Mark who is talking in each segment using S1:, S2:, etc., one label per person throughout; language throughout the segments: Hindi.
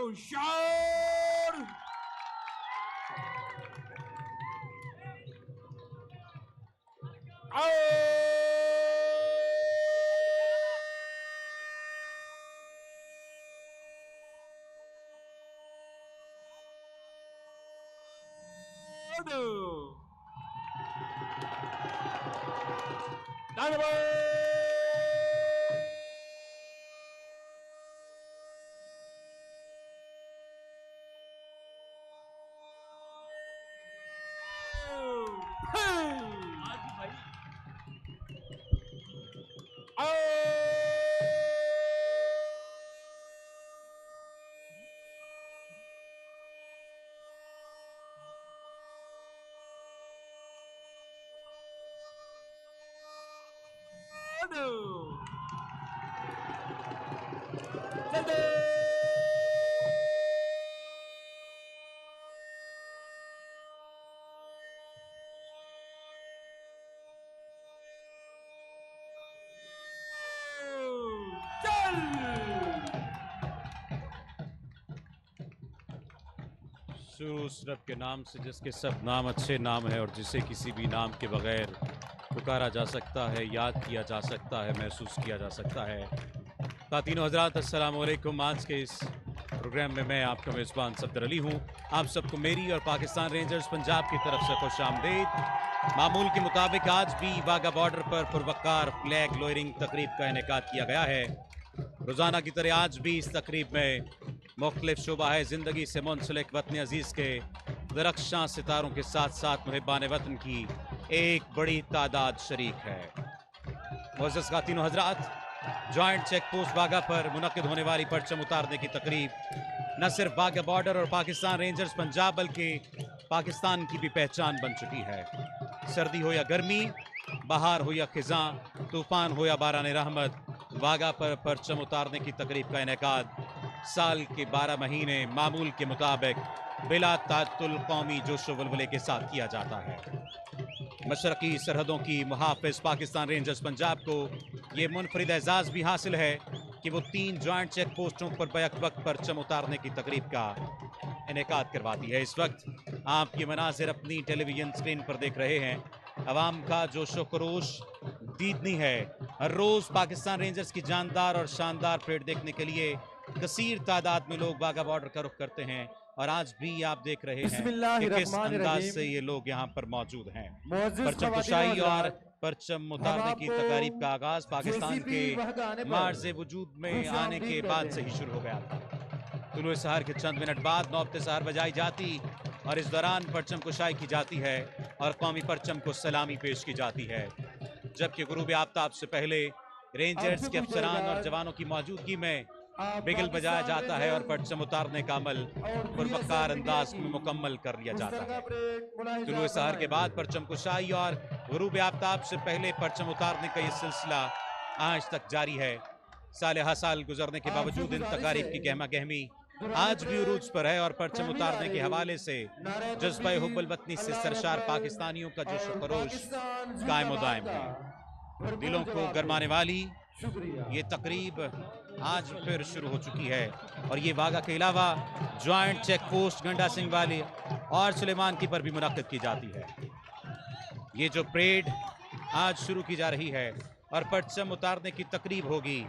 S1: होशियार।
S2: उस रब के नाम से जिसके सब नाम अच्छे नाम है और जिसे किसी भी नाम के बगैर पुकारा जा सकता है, याद किया जा सकता है, महसूस किया जा सकता है। खातीन हज़रात, अस्सलाम वालेकुम। आज के इस प्रोग्राम में मैं आपका मेज़बान सफदर अली हूँ। आप सबको मेरी और पाकिस्तान रेंजर्स पंजाब की तरफ से खुश आमदीद। मामूल के मुताबिक आज भी वाघा बॉर्डर पर पुरवकार फ्लैग लोअरिंग तकरीब का इनेकाद किया गया है। रोज़ाना की तरह आज भी इस तकरीब में मुख्तलिफ शोबा है ज़िंदगी से मुंसलिक वतन अजीज़ के दरख्शां सितारों के साथ साथ मुहिबान वतन की एक बड़ी तादाद शरीक है। मुअज़्ज़ज़ खातीन हज़रात, जॉइंट चेक पोस्ट वाघा पर मुनक्किद होने वाली परचम उतारने की तकरीब न सिर्फ वाघा बॉर्डर और पाकिस्तान रेंजर्स पंजाब बल्कि पाकिस्तान की भी पहचान बन चुकी है। सर्दी हो या गर्मी, बहार हो या खिज़ां, तूफ़ान हो या बारान रहमत, वाघा पर परचम उतारने की तकरीब का इनेकाद साल के 12 महीने मामूल के मुताबिक बिला तातुल कौमी जोशो वलवले के साथ किया जाता है। मशरकी सरहदों की मुहाफ़िज़ पाकिस्तान रेंजर्स पंजाब को ये मुनफरिद एजाज़ भी हासिल है कि वो 3 जॉइंट चेक पोस्टों पर बैक वक्त परचम उतारने की तकरीब का इनेकाद करवाती है। इस वक्त आप ये मनाजिर अपनी टेलीविजन स्क्रीन पर देख रहे हैं। अवाम का जोशो खरोश दीदनी है। हर रोज़ पाकिस्तान रेंजर्स की जानदार और शानदार परेड देखने के लिए कसीर तादाद में लोग वाघा बॉर्डर का रुख करते हैं और आज भी आप देख रहे हैं कि किस अंदाज से ये लोग यहाँ पर मौजूद हैं। परचम कुशाई और परचम उतारने की तकारीब का आगाज पाकिस्तान के मार्ज़े वजूद में आने के बाद से ही शुरू हो गया था। तुलुए सहर के चंद मिनट बाद नौबते सहर बजाई जाती और इस दौरान परचम कुशाई की जाती है और कौमी परचम को सलामी पेश की जाती है, जबकि गुरूब आफ्ताब से पहले रेंजर्स के अफसरान और जवानों की मौजूदगी में बिगल बजाया जाता है और परचम उतारने का अमल पुरवकार अंदाज में मुकम्मल कर लिया जाता है। तुलुए सहर के बाद परचम कुशाई और गुरूब आफ्ताब से पहले परचम उतारने का ये सिलसिला आज तक जारी है। साल हा साल गुजरने के बावजूद इन तकारीब की गहमा गहमी आज भी उरूज पर है और परचम उतारने के हवाले से जज्बा हुब्बुल वतनी से सरशार पाकिस्तानियों का जोश व खरोश कायम व दायम है। दिलों को गरमाने वाली ये तकरीब आज फिर शुरू हो चुकी है और ये वाघा के अलावा जॉइंट चेक पोस्ट गंडा सिंह वाली और सुलेमान की पर भी मुनक्किद की जाती है। ये जो परेड आज शुरू की जा रही है और परचम उतारने की तकरीब होगी,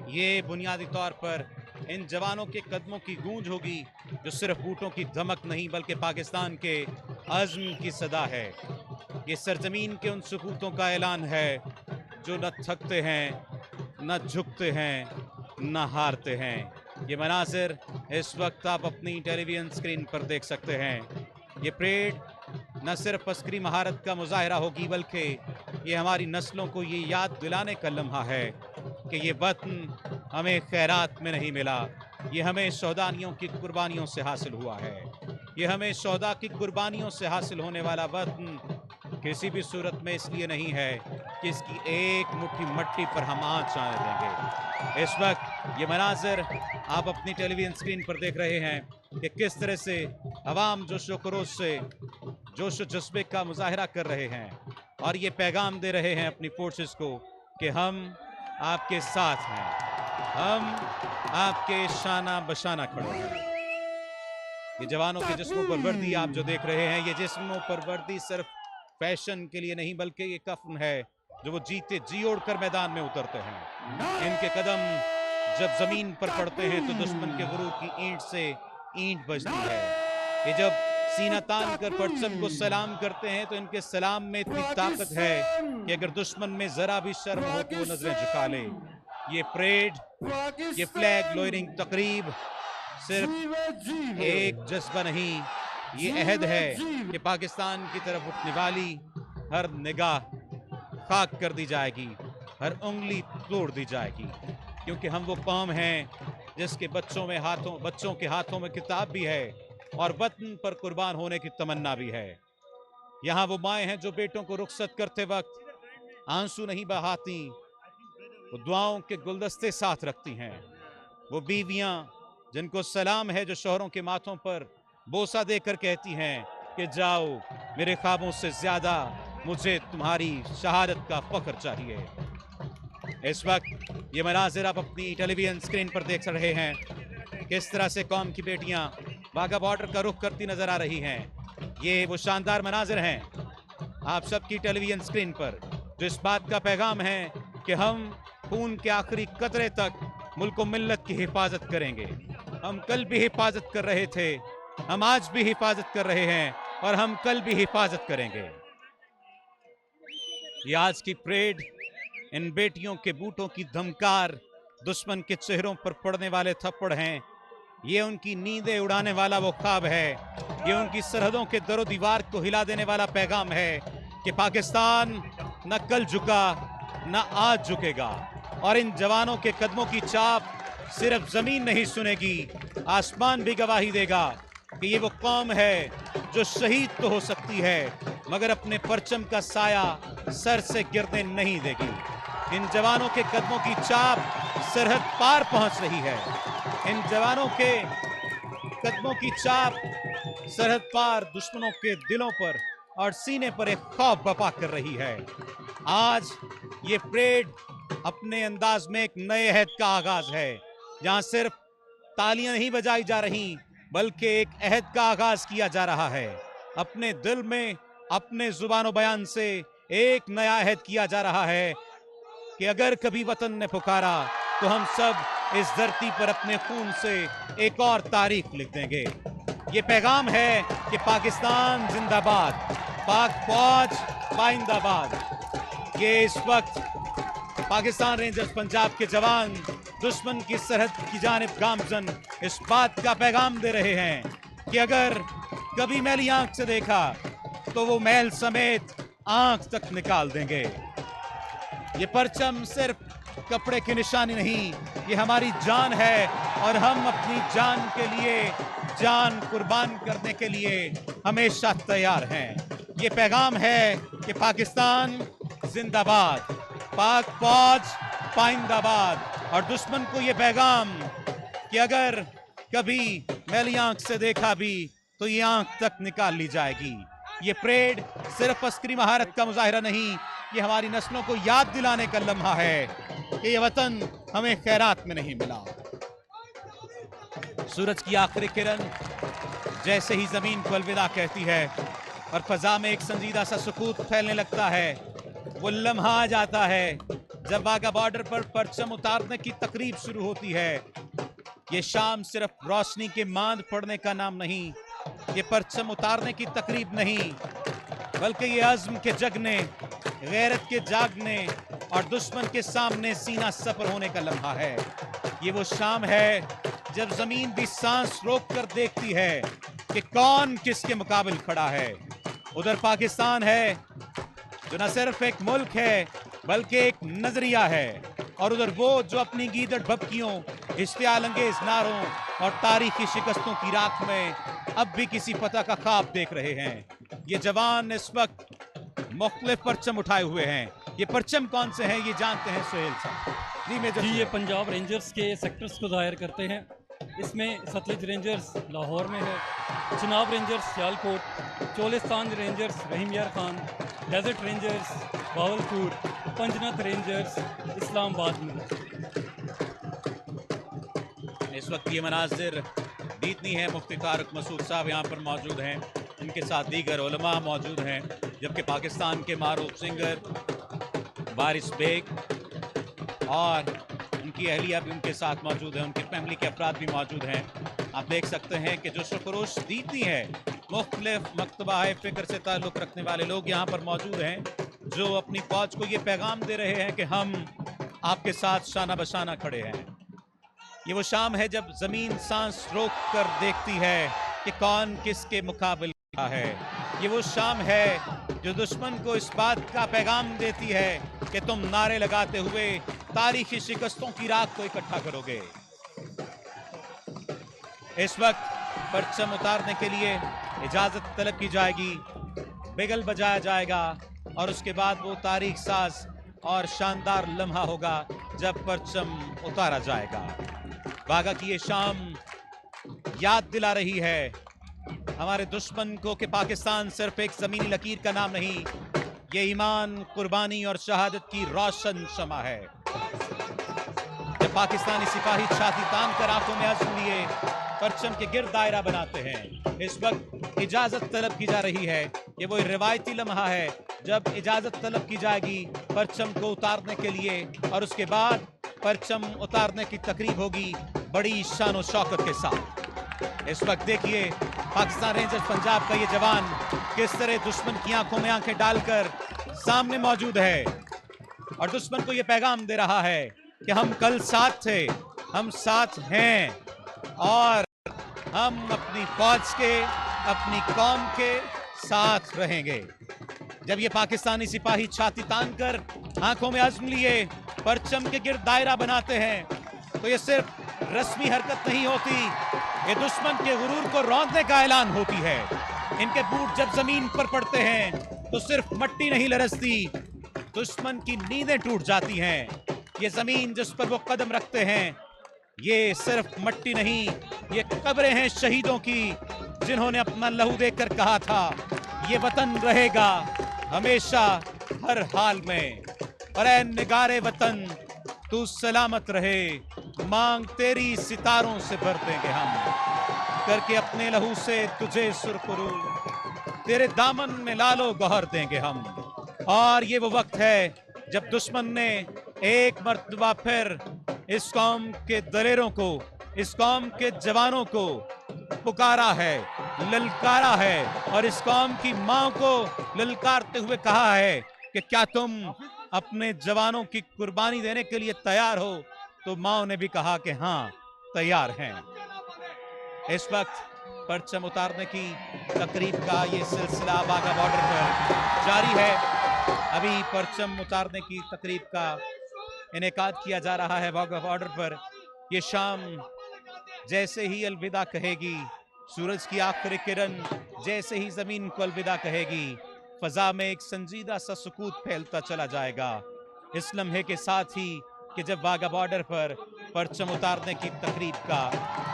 S2: ये बुनियादी तौर पर इन जवानों के कदमों की गूंज होगी जो सिर्फ बूटों की धमक नहीं बल्कि पाकिस्तान के अज़्म की सदा है। ये सरजमीन के उन सपूतों का ऐलान है जो न थकते हैं, न झुकते हैं, न हारते हैं। ये मनाजिर इस वक्त आप अपनी टेलीविजन स्क्रीन पर देख सकते हैं। ये परेड न सिर्फ अस्करी महारत का मुजाहरा होगी बल्कि ये हमारी नस्लों को ये याद दिलाने का लम्हा है कि ये वतन हमें खैरात में नहीं मिला, ये हमें शोहदानियों की कुर्बानियों से हासिल हुआ है। ये हमें शोहदा की कुर्बानियों से हासिल होने वाला वतन किसी भी सूरत में इसलिए नहीं है कि इसकी एक मुट्ठी मट्टी पर हम आँच आने देंगे। इस वक्त ये मनाजिर आप अपनी टेलीविजन स्क्रीन पर देख रहे हैं कि किस तरह से अवाम जोशो खरोश से जोश जज्बे का मुजाहरा कर रहे हैं और ये पैगाम दे रहे हैं अपनी फोर्सेस को कि हम आपके साथ हैं, हम आपके शाना बशाना खड़े हैं। ये जवानों के जिस्मों पर वर्दी आप जो देख रहे हैं, ये जिस्मों पर वर्दी सिर्फ फैशन के लिए नहीं बल्कि ये कफन है जो वो जीते जी ओढ़ कर मैदान में उतरते हैं। इनके कदम जब जमीन पर पड़ते हैं तो दुश्मन के गुरूर की ईंट से ईंट बजती है। ये जब सीना तान कर परचम को सलाम करते हैं तो इनके सलाम में इतनी ताकत है कि अगर दुश्मन में जरा भी शर्म हो तो वो नजरें झुका ले। ये परेड, ये फ्लैग लोअरिंग तकरीब सिर्फ एक जज्बा नहीं, ये अहद है कि पाकिस्तान की तरफ उठने वाली हर निगाह खाक कर दी जाएगी, हर उंगली तोड़ दी जाएगी, क्योंकि हम वो कौम हैं जिसके बच्चों के हाथों में किताब भी है और वतन पर कुर्बान होने की तमन्ना भी है। यहाँ वो माएँ हैं जो बेटों को रुखसत करते वक्त आंसू नहीं बहाती, वो दुआओं के गुलदस्ते साथ रखती हैं। वो बीवियां जिनको सलाम है जो शोहरों के माथों पर बोसा देकर कहती हैं कि जाओ, मेरे ख्वाबों से ज्यादा मुझे तुम्हारी शहादत का फख्र चाहिए। इस वक्त ये मनाजिर आप अपनी टेलीविजन स्क्रीन पर देख रहे हैं, किस तरह से कौम की बेटियां वाघा बॉर्डर का रुख करती नजर आ रही हैं। ये वो शानदार मनाजिर हैं आप सबकी टेलीविजन स्क्रीन पर, जो इस बात का पैगाम है कि हम खून के आखिरी कतरे तक मुल्क मिल्लत की हिफाजत करेंगे। हम कल भी हिफाजत कर रहे थे, हम आज भी हिफाजत कर रहे हैं और हम कल भी हिफाजत करेंगे। ये आज की परेड इन बेटियों के बूटों की धमकार, दुश्मन के चेहरों पर पड़ने वाले थप्पड़ हैं। ये उनकी नींदें उड़ाने वाला वो ख्वाब है, ये उनकी सरहदों के दरो दीवार को हिला देने वाला पैगाम है कि पाकिस्तान न कल झुका न आज झुकेगा। और इन जवानों के कदमों की चाप सिर्फ जमीन नहीं सुनेगी, आसमान भी गवाही देगा कि ये वो कौम है जो शहीद तो हो सकती है मगर अपने परचम का साया सर से गिरने नहीं देगी। इन जवानों के कदमों की चाप सरहद पार पहुंच रही है। इन जवानों के कदमों की चाप सरहद पार दुश्मनों के दिलों पर और सीने पर एक खौफ बपा कर रही है। आज ये परेड अपने अंदाज में एक नए अहद का आगाज है, जहां सिर्फ तालियां नहीं बजाई जा रही बल्कि एक अहद का आगाज किया जा रहा है। अपने दिल में अपने जुबानो बयान से एक नया अहद किया जा रहा है कि अगर कभी वतन ने पुकारा तो हम सब इस धरती पर अपने खून से एक और तारीख लिख देंगे। ये पैगाम है कि पाकिस्तान जिंदाबाद, पाक फौज पाइंदाबाद। ये इस वक्त पाकिस्तान रेंजर्स पंजाब के जवान दुश्मन की सरहद की जानिब गामजन इस बात का पैगाम दे रहे हैं कि अगर कभी मैली आंख से देखा तो वो मैल समेत आंख तक निकाल देंगे। ये परचम सिर्फ कपड़े की निशानी नहीं, ये हमारी जान है और हम अपनी जान के लिए जान कुर्बान करने के लिए हमेशा तैयार हैं। ये पैगाम है कि पाकिस्तान जिंदाबाद, पाक फौज पाइंदाबाद। और दुश्मन को ये पैगाम कि अगर कभी मैली आंख से देखा भी तो ये आंख तक निकाल ली जाएगी। ये परेड सिर्फ अस्करी महारत का मुजाहिरा नहीं, ये हमारी नस्लों को याद दिलाने का लम्हा है कि ये वतन हमें खैरात में नहीं मिला। सूरज की आखिरी किरण जैसे ही जमीन को अलविदा कहती है और फजा में एक संजीदा सा सुकूत फैलने लगता है, वो लम्हा आ जाता है जब वाघा बॉर्डर पर परचम उतारने की तकरीब शुरू होती है। ये शाम सिर्फ रोशनी के मांद पड़ने का नाम नहीं, ये परचम उतारने की तकरीब नहीं, बल्कि ये अज़्म के जगने, गैरत के जागने और दुश्मन के सामने सीना सपर होने का लम्हा है। ये वो शाम है जब जमीन भी सांस रोक कर देखती है कि कौन किसके मुकाबिल खड़ा है। उधर पाकिस्तान है जो न सिर्फ एक मुल्क है बल्कि एक नजरिया है, और उधर वो जो अपनी गीदड़ भपकियों, इश्तियाल अंगेज नारों और तारीखी शिकस्तों की राख में अब भी किसी फतह का ख्वाब देख रहे हैं। ये जवान इस वक्त मुख्तलिफ परचम उठाए हुए हैं। ये परचम कौन से हैं ये जानते हैं सुहेल साहब। जी मेजर
S1: जी, ये पंजाब रेंजर्स के सेक्टर्स को जाहिर करते हैं। इसमें सतलुज रेंजर्स लाहौर में है, Chenab rangers Sialkot, Cholistan rangers Rahim Yar Khan, desert rangers Bahawalpur, Panjnad rangers Islamabad में।
S2: इस वक्त ये मनाजिर दीतनी है। मुफ्ती तारिक मसूद साहब यहाँ पर मौजूद हैं, इनके साथ दीगर उलमा मौजूद हैं, जबकि पाकिस्तान के मारूफ सिंगर वारिस बेग और उनकी अहलिया भी उनके साथ मौजूद है, उनकी फैमिली के अफराद भी मौजूद हैं। आप देख सकते हैं कि जो शुक्रोश दीतनी है, मुख्तलिफ मकतबा फ़िक्र से ताल्लुक़ रखने वाले लोग यहाँ पर मौजूद हैं, जो अपनी फ़ौज को ये पैगाम दे रहे हैं कि हम आपके साथ शाना बशाना खड़े हैं। ये वो शाम है जब ज़मीन सांस रोक कर देखती है कि कौन किसके मुकाबले का है। ये वो शाम है जो दुश्मन को इस बात का पैगाम देती है कि तुम नारे लगाते हुए तारीखी शिकस्तों की राख को इकट्ठा करोगे। इस वक्त परचम उतारने के लिए इजाज़त तलब की जाएगी, बिगल बजाया जाएगा और उसके बाद वो तारीख साज और शानदार लम्हा होगा जब परचम उतारा जाएगा। वागा की ये शाम याद दिला रही है हमारे दुश्मन को कि पाकिस्तान सिर्फ एक ज़मीनी लकीर का नाम नहीं, ये ईमान, कुर्बानी और शहादत की रोशन शमा है। जब पाकिस्तानी सिपाही छाती तान कर आंखों में आंसू लिए परचम के गिर्द दायरा बनाते हैं, इस वक्त इजाज़त तलब की जा रही है। ये वो रिवायती लम्हा है जब इजाज़त तलब की जाएगी परचम को उतारने के लिए और उसके बाद परचम उतारने की तकरीब होगी बड़ी शान और शौकत के साथ। इस वक्त देखिए पाकिस्तान रेंजर्स पंजाब का ये जवान किस तरह दुश्मन की आंखों में आंखें डालकर सामने मौजूद है और दुश्मन को ये पैगाम दे रहा है कि हम कल साथ थे, हम साथ हैं और हम अपनी फौज के, अपनी कौम के साथ रहेंगे। जब ये पाकिस्तानी सिपाही छाती तान कर आंखों में आंसू लिए परचम के गिर्द दायरा बनाते हैं तो ये सिर्फ रस्मी हरकत नहीं होती, ये दुश्मन के गुरूर को रौंदने का ऐलान होती है। इनके बूट जब जमीन पर पड़ते हैं तो सिर्फ मट्टी नहीं लरसती, दुश्मन की नींदें टूट जाती हैं। ये जमीन जिस पर वो कदम रखते हैं ये सिर्फ मट्टी नहीं, ये कब्रें हैं शहीदों की जिन्होंने अपना लहू देकर कहा था ये वतन रहेगा हमेशा हर हाल में। और ऐ निगारे वतन तू सलामत रहे, मांग तेरी सितारों से भर देंगे हम, करके अपने लहू से तुझे सुरखरू, तेरे दामन में लालो गौहर देंगे हम। और ये वो वक्त है जब दुश्मन ने एक मर्तबा फिर इस कौम के दलेरों को, इस कौम के जवानों को पुकारा है, ललकारा है और इस कौम की मां को ललकारते हुए कहा है कि क्या तुम अपने जवानों की कुर्बानी देने के लिए तैयार हो? तो माओ ने भी कहा कि हाँ तैयार हैं। इस वक्त परचम उतारने की तकरीब का ये सिलसिला वाघा बॉर्डर पर जारी है। अभी परचम उतारने की तकरीब का इनेकाद किया जा रहा है वाघा बॉर्डर पर। ये शाम जैसे ही अलविदा कहेगी, सूरज की आखिरी किरण जैसे ही जमीन को अलविदा कहेगी, फजा में एक संजीदा सा सुकूत फैलता चला जाएगा इस लम्हे के साथ ही कि जब वाघा बॉर्डर पर परचम उतारने की तकरीब का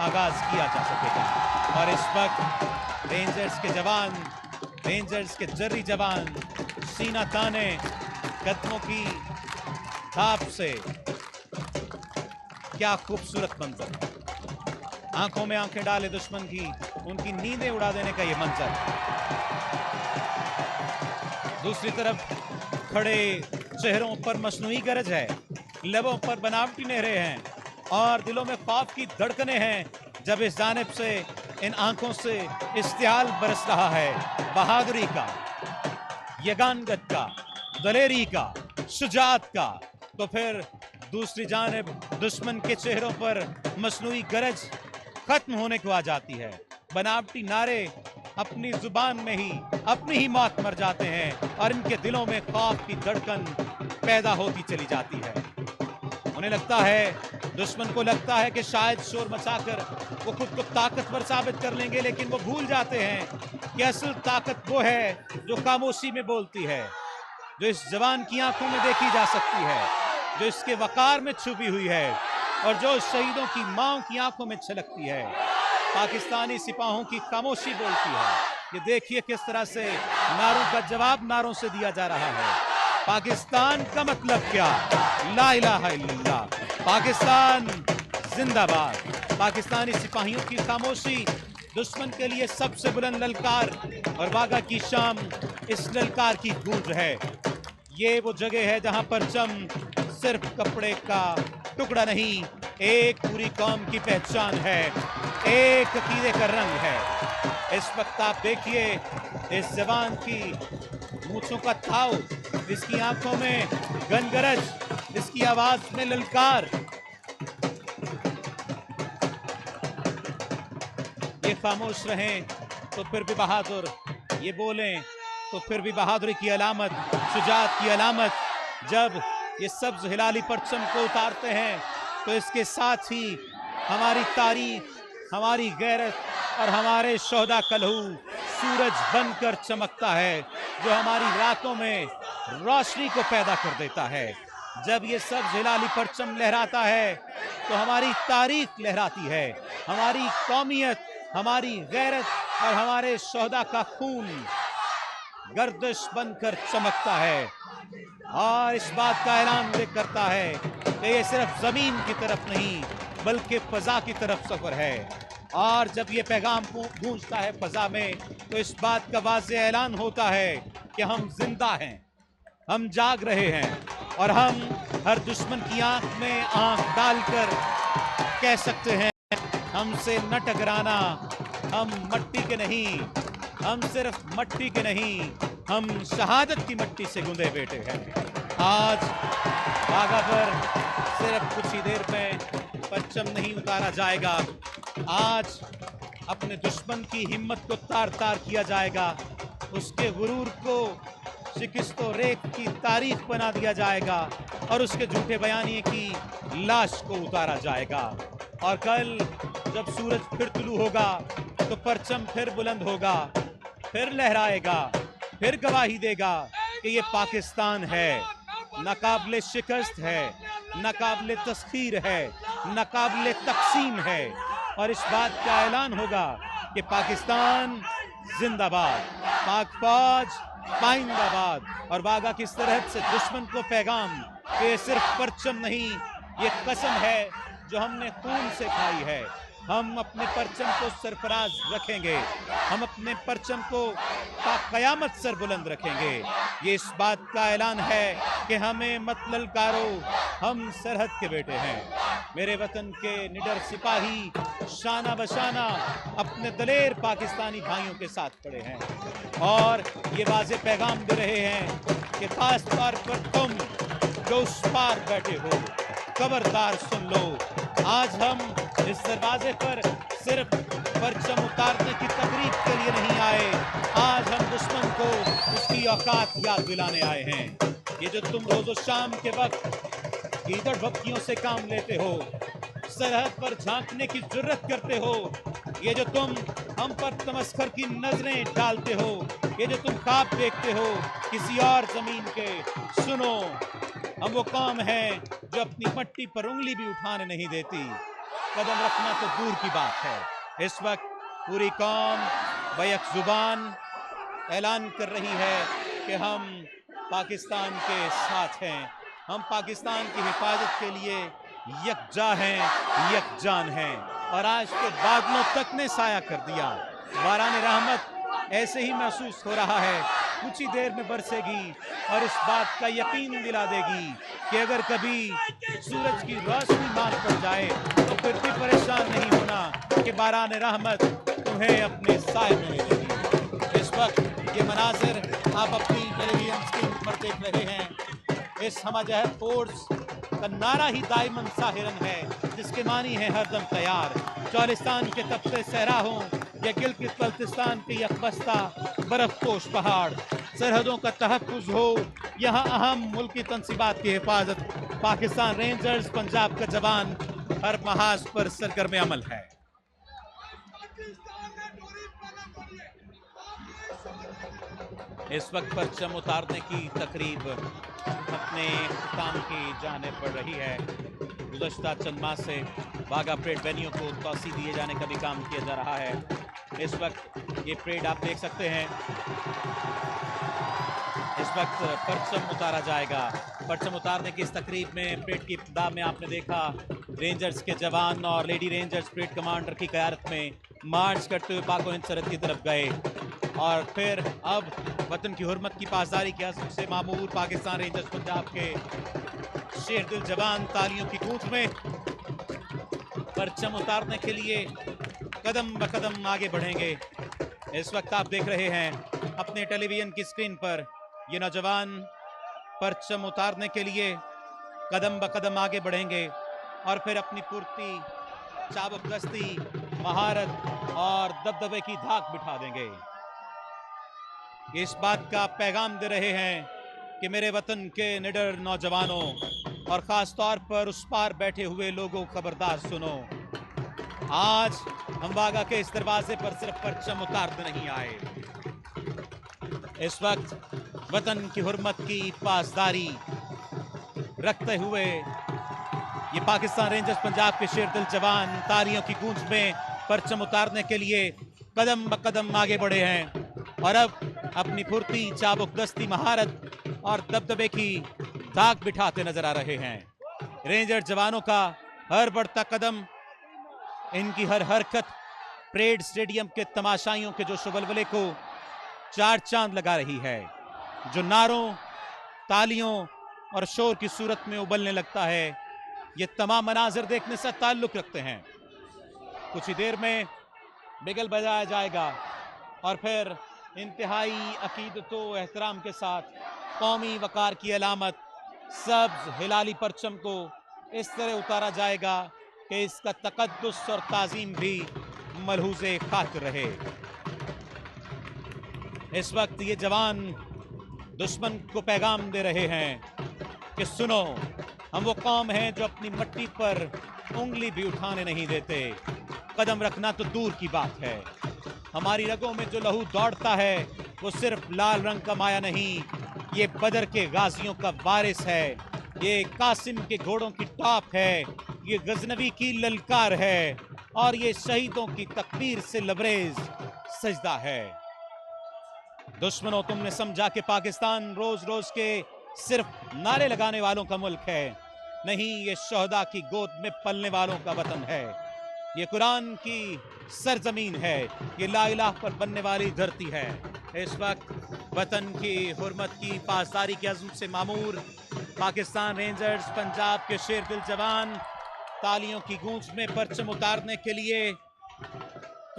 S2: आगाज किया जा सकेगा। और इस वक्त रेंजर्स के जवान, रेंजर्स के जर्री जवान सीना ताने कदमों की थाप से, क्या खूबसूरत मंजर, आंखों में आंखें डाले दुश्मन की, उनकी नींदें उड़ा देने का ये मंजर। दूसरी तरफ खड़े चेहरों पर मसनूई गरज है, लबों पर बनावटी नहरें हैं और दिलों में खौफ की धड़कनें हैं जब इस जानिब से इन आंखों से इश्तियाल बरस रहा है बहादुरी का, यगानगत का, दलेरी का, शुजात का। तो फिर दूसरी जानिब दुश्मन के चेहरों पर मसनूई गरज खत्म होने को आ जाती है। बनावटी नारे अपनी जुबान में ही अपनी ही मौत मर जाते हैं और इनके दिलों में खौफ की धड़कन पैदा होती चली जाती है। उन्हें लगता है, दुश्मन को लगता है कि शायद शोर मचाकर वो खुद को ताकतवर साबित कर लेंगे, लेकिन वो भूल जाते हैं कि असल ताकत वो है जो खामोशी में बोलती है, जो इस जवान की आंखों में देखी जा सकती है, जो इसके वकार में छुपी हुई है और जो शहीदों की मां की आंखों में छलकती है। पाकिस्तानी सिपाहों की खामोशी बोलती है। ये देखिए किस तरह से नारों का जवाब नारों से दिया जा रहा है। पाकिस्तान का मतलब क्या? ला इलाहा इल्लल्लाह। पाकिस्तान जिंदाबाद। पाकिस्तानी सिपाहियों की खामोशी दुश्मन के लिए सबसे बुलंद ललकार और वाघा की शाम इस ललकार की गूंज है। ये वो जगह है जहां परचम सिर्फ कपड़े का टुकड़ा नहीं, एक पूरी कौम की पहचान है, एक अकीदे का रंग है। इस वक्त आप देखिए इस जवान की मूंछों का ताव, इसकी आंखों में गनगरज, इसकी आवाज में ललकार। ये खामोश रहें तो फिर भी बहादुर, ये बोलें तो फिर भी बहादुरी की अलामत, शुजाअत की अलामत। जब ये सब्ज हिलाली परचम को उतारते हैं तो इसके साथ ही हमारी तारीख, हमारी गैरत और हमारे शोहदा का लहू सूरज बनकर चमकता है, जो हमारी रातों में रोशनी को पैदा कर देता है। जब ये सब्ज हिलाली परचम लहराता है तो हमारी तारीख लहराती है, हमारी कौमियत, हमारी गैरत और हमारे शोहदा का खून गर्दिश बनकर चमकता है और इस बात का ऐलान करता है कि ये सिर्फ जमीन की तरफ नहीं बल्कि फजा की तरफ सफर है। और जब ये पैगाम गूंजता है फजा में तो इस बात का वाज़ेह ऐलान होता है कि हम जिंदा हैं, हम जाग रहे हैं और हम हर दुश्मन की आंख में आंख डालकर कह सकते हैं हमसे न टकराना, हम मट्टी के नहीं, हम सिर्फ मट्टी के नहीं, हम शहादत की मट्टी से गुंदे बेटे हैं। आज वाघा पर सिर्फ कुछ ही देर में परचम नहीं उतारा जाएगा, आज अपने दुश्मन की हिम्मत को तार तार किया जाएगा, उसके गुरूर को शिकस्तो रेख की तारीख बना दिया जाएगा और उसके झूठे बयानिए की लाश को उतारा जाएगा। और कल जब सूरज फिर तुलू होगा तो परचम फिर बुलंद होगा, फिर लहराएगा, फिर गवाही देगा कि ये पाकिस्तान है, नाकाबिले शिकस्त है, नाकाबिले तस्खीर है, नाकाबिले तकसीम है। और इस बात का ऐलान होगा कि पाकिस्तान जिंदाबाद, पाक फौज पाइंदाबाद। और वाघा की सरहद से दुश्मन को पैगाम कि ये सिर्फ परचम नहीं, ये कसम है जो हमने खून से खाई है। हम अपने परचम को सरफराज रखेंगे, हम अपने परचम को क़यामत सर बुलंद रखेंगे। ये इस बात का ऐलान है कि हमें मत ललकारो, हम सरहद के बेटे हैं। मेरे वतन के निडर सिपाही शाना बशाना अपने दलेर पाकिस्तानी भाइयों के साथ खड़े हैं और ये वाज़े पैगाम दे रहे हैं कि खास तौर पर तुम जो उस पार बैठे हो, खबरदार सुन लो। आज हम इस दरवाजे पर सिर्फ परचम उतारने की तकरीब के लिए नहीं आए, आज हम दुश्मन को उसकी औकात याद दिलाने आए हैं। ये जो तुम रोज़ो शाम के वक्त ईदड़ भक्तियों से काम लेते हो, सरहद पर झांकने की जुर्रत करते हो, ये जो तुम हम पर तमस्खर की नजरें डालते हो, ये जो तुम ख्वाब देखते हो किसी और जमीन के, सुनो हम वो कौम हैं जो अपनी मट्टी पर उंगली भी उठाने नहीं देती, कदम रखना तो दूर की बात है। इस वक्त पूरी कौम बैक जुबान ऐलान कर रही है कि हम पाकिस्तान के साथ हैं, हम पाकिस्तान की हिफाजत के लिए यकजा हैं, यकजान हैं। और आज के बादलों तक ने साया कर दिया, बारान रहमत ऐसे ही महसूस हो रहा है, कुछ ही देर में बरसेगी और इस बात का यकीन दिला देगी कि अगर कभी सूरज की रोशनी मार पड़ जाए तो फिर भी परेशान नहीं होना कि बारान रहमत तुम्हें अपने साए में ले लेगी। इस वक्त ये मनाजिर आप अपनी टेलीविजन स्क्रीन पर देख रहे हैं, इस हमजहर फोर्स का नारा ही दाइमन साहिरन है, जिसके मानी है हरदम तैयार। चौलिस्तान के तपते सहरा हों या गिलगित बल्तिस्तान के यकबस्ता बर्फपोश पहाड़, सरहदों का तहफ़्फ़ुज़ हो, यहाँ अहम मुल्की तंसीबात की हिफाजत, पाकिस्तान रेंजर्स पंजाब का जवान हर महाज पर सरगर्म अमल है। इस वक्त परचम उतारने की तकरीब अपने इख्तिताम की जाने पड़ रही है। गुज़श्ता चंद माह से वाघा परेड वेन्यू को तोसी दिए जाने का भी काम किया जा रहा है। इस वक्त ये परेड आप देख सकते हैं, इस वक्त परचम उतारा जाएगा। परचम उतारने की इस तकरीब में परेड की इब्तिदा में आपने देखा रेंजर्स के जवान और लेडी रेंजर्स परेड कमांडर की क़यादत में मार्च करते हुए पाक हिंद सरहद की तरफ गए और फिर अब वतन की हुर्मत की पासदारी के अज़्म से मामूर पाकिस्तान रेंजर्स पंजाब के शेर दिल जवान तालियों की गूंज में परचम उतारने के लिए कदम ब कदम आगे बढ़ेंगे। इस वक्त आप देख रहे हैं अपने टेलीविजन की स्क्रीन पर ये नौजवान परचम उतारने के लिए कदम ब कदम आगे बढ़ेंगे और फिर अपनी पूर्ति चाबुक दस्ती महारत और दबदबे की धाक बिठा देंगे। इस बात का पैगाम दे रहे हैं कि मेरे वतन के निडर नौजवानों और ख़ास तौर पर उस पार बैठे हुए लोगों खबरदार सुनो, आज हम वागा के इस दरवाजे पर सिर्फ परचम उतारते नहीं आए। इस वक्त वतन की हुर्मत की पासदारी रखते हुए ये पाकिस्तान रेंजर्स पंजाब के शेर दिल जवान तालियों की गूंज में परचम उतारने के लिए कदम ब कदम आगे बढ़े हैं और अब अपनी फुर्ती चाबुक दस्ती महारत और दबदबे की धाक बिठाते नजर आ रहे हैं। रेंजर जवानों का हर बढ़ता कदम, इनकी हर हरकत परेड स्टेडियम के तमाशाइयों के जो शोबलबले को चार चांद लगा रही है, जो नारों तालियों और शोर की सूरत में उबलने लगता है। ये तमाम मनाजिर देखने से ताल्लुक रखते हैं। कुछ ही देर में बिगल बजाया जाएगा और फिर इंतहाई अकीदतो एहतराम के साथ कौमी वकार की अलामत सब्ज हिलाली परचम को इस तरह उतारा जाएगा कि इसका तकद्दुस और ताजीम भी मलहूज़े खातिर रहे। इस वक्त ये जवान दुश्मन को पैगाम दे रहे हैं कि सुनो, हम वो कौम हैं जो अपनी मट्टी पर उंगली भी उठाने नहीं देते। कदम रखना तो दूर की बात है, हमारी रगों में जो लहू दौड़ता है वो सिर्फ लाल रंग का माया नहीं, ये बदर के गाजियों का वारिस है, ये कासिम के घोड़ों की टॉप है, ये गजनवी की ललकार है और ये शहीदों की तकबीर से लबरेज सजदा है। दुश्मनों, तुमने समझा कि पाकिस्तान रोज रोज के सिर्फ नारे लगाने वालों का मुल्क है, नहीं, ये शोहदा की गोद में पलने वालों का वतन है। ये कुरान की सरजमीन है, ये ला इलाह पर बनने वाली धरती है। इस वक्त वतन की हुर्मत की पासदारी के अज़्म से मामूर पाकिस्तान रेंजर्स पंजाब के शेर दिल जवान तालियों की गूंज में परचम उतारने के लिए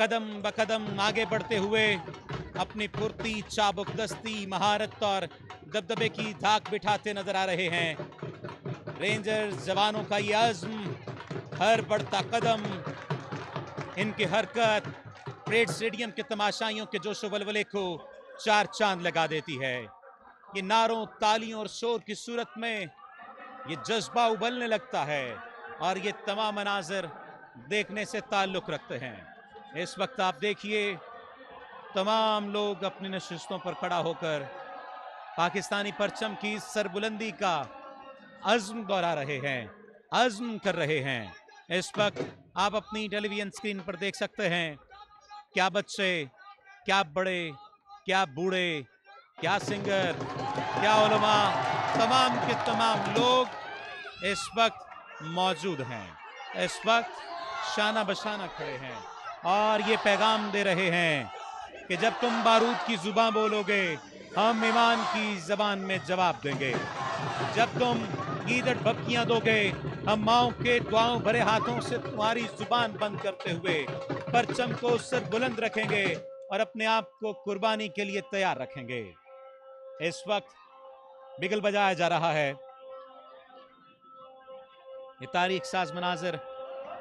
S2: कदम ब कदम आगे बढ़ते हुए अपनी फुर्ती चाबुक दस्ती महारत और दबदबे की धाक बिठाते नजर आ रहे हैं। रेंजर्स जवानों का ये अज़्म, हर बढ़ता कदम, इनकी हरकत परेड स्टेडियम के तमाशाइयों के जोशो वलवले को चार चांद लगा देती है। ये नारों तालियों और शोर की सूरत में ये जज्बा उबलने लगता है और ये तमाम मनाजिर देखने से ताल्लुक रखते हैं। इस वक्त आप देखिए तमाम लोग अपनी नशिस्तों पर खड़ा होकर पाकिस्तानी परचम की सरबुलंदी का अज़्म दोहरा रहे हैं, अज़्म कर रहे हैं। इस वक्त आप अपनी टेलीविजन स्क्रीन पर देख सकते हैं क्या बच्चे, क्या बड़े, क्या बूढ़े, क्या सिंगर, क्या उलमा, तमाम के तमाम लोग इस वक्त मौजूद हैं। इस वक्त शाना बशाना खड़े हैं और ये पैगाम दे रहे हैं कि जब तुम बारूद की जुबान बोलोगे, हम ईमान की जबान में जवाब देंगे। जब तुम गीदड़ भपकियां दोगे, हम माओ के दुआओं भरे हाथों से तुम्हारी जुबान बंद करते हुए परचम को सर बुलंद रखेंगे और अपने आप को कुर्बानी के लिए तैयार रखेंगे। इस वक्त बिगल बजाया जा रहा है। ये तारीख साज मनाजिर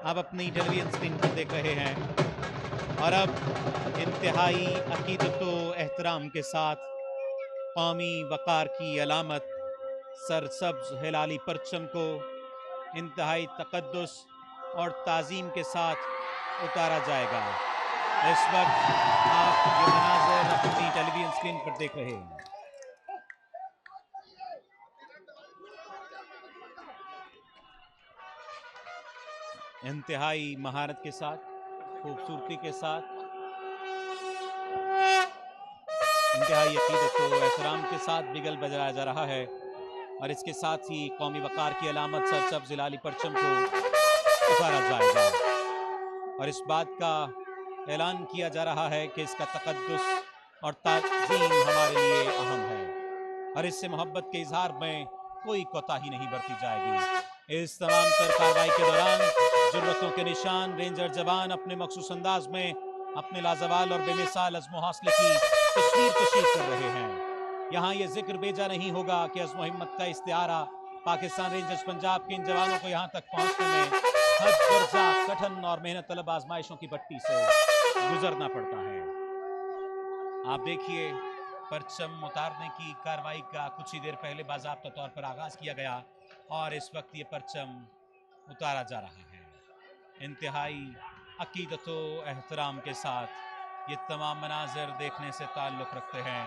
S2: आप अपनी टेलीविजन स्क्रीन पर देख रहे हैं और अब इंतहाई अकीदतो एहतराम के साथ कौमी वकार की अलामत सरसब्ज हिलाली परचम को इंतहाई तकद्दुस और ताज़ीम के साथ उतारा जाएगा। इस वक्त आप ये मनाज़िर अपनी टेलीविजन स्क्रीन पर देख रहे हैं। इंतहाई महारत के साथ, खूबसूरती के साथ इंतहाई अकीदत व एहतराम के साथ बिगल बजाया जा रहा है और इसके साथ ही कौमी वकार की अलामत सरसब्ज लाली परचम को उतारा जाएगा और इस बात का ऐलान किया जा रहा है कि इसका तकद्दुस और ताज़ीम हमारे लिए अहम है और इससे मोहब्बत के इजहार में कोई कोताही नहीं बरती जाएगी। इस तमाम तर कार्रवाई के दौरान जुर्रतों के निशान रेंजर जवान अपने मखसूस अंदाज में अपने लाजवाल और बेमिसाल अज़्म हौसले की तस्वीर कशीफ कर रहे हैं। यहाँ ये जिक्र बेजा नहीं होगा कि अज़्म हिम्मत का इस्तिआरा पाकिस्तान रेंजर्स पंजाब के इन जवानों को यहाँ तक पहुँचने में हद दर्जा कठिन और मेहनत तलब आजमाइशों की भट्टी से गुजरना पड़ता है। आप देखिए, परचम उतारने की कार्रवाई का कुछ ही देर पहले बाज़ाब्ता तौर पर आगाज़ किया गया और इस वक्त ये परचम उतारा जा रहा है। इंतहाई अकीदत व एहतराम के साथ ये तमाम मनाजिर देखने से ताल्लुक़ रखते हैं।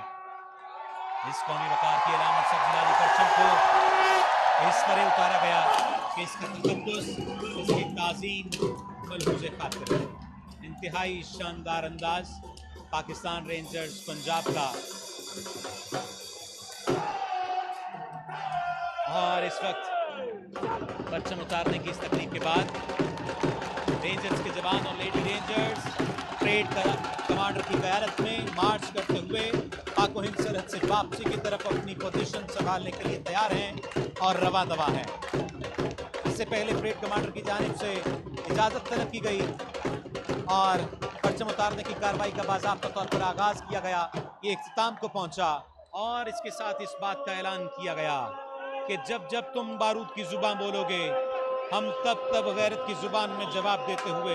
S2: इस कौमी वकार की अलामत सब्ज़ परचम को इस तरह उतारा गया कि इसका तकद्दुस, इसकी ताज़ीम मलहूज़ खातिर है। इंतहाई शानदार अंदाज पाकिस्तान रेंजर्स पंजाब का और इस वक्त परचम उतारने की इस तकरीब के बाद रेंजर्स के जवान और लेडी रेंजर्स परेड कमांडर की क़यादत में मार्च करते हुए पाक हिंद सरहद से वापसी की तरफ अपनी पोजीशन संभालने के लिए तैयार हैं और रवा दवा हैं। इससे पहले परेड कमांडर की जानिब से इजाज़त तलब की गई और परचम उतारने की कार्रवाई का बाज़ाब्ता तौर पर आगाज़ किया गया। ये इख्तिताम को पहुंचा और इसके साथ इस बात का ऐलान किया गया कि जब जब तुम बारूद की ज़ुबान बोलोगे हम तब तब गैरत की ज़ुबान में जवाब देते हुए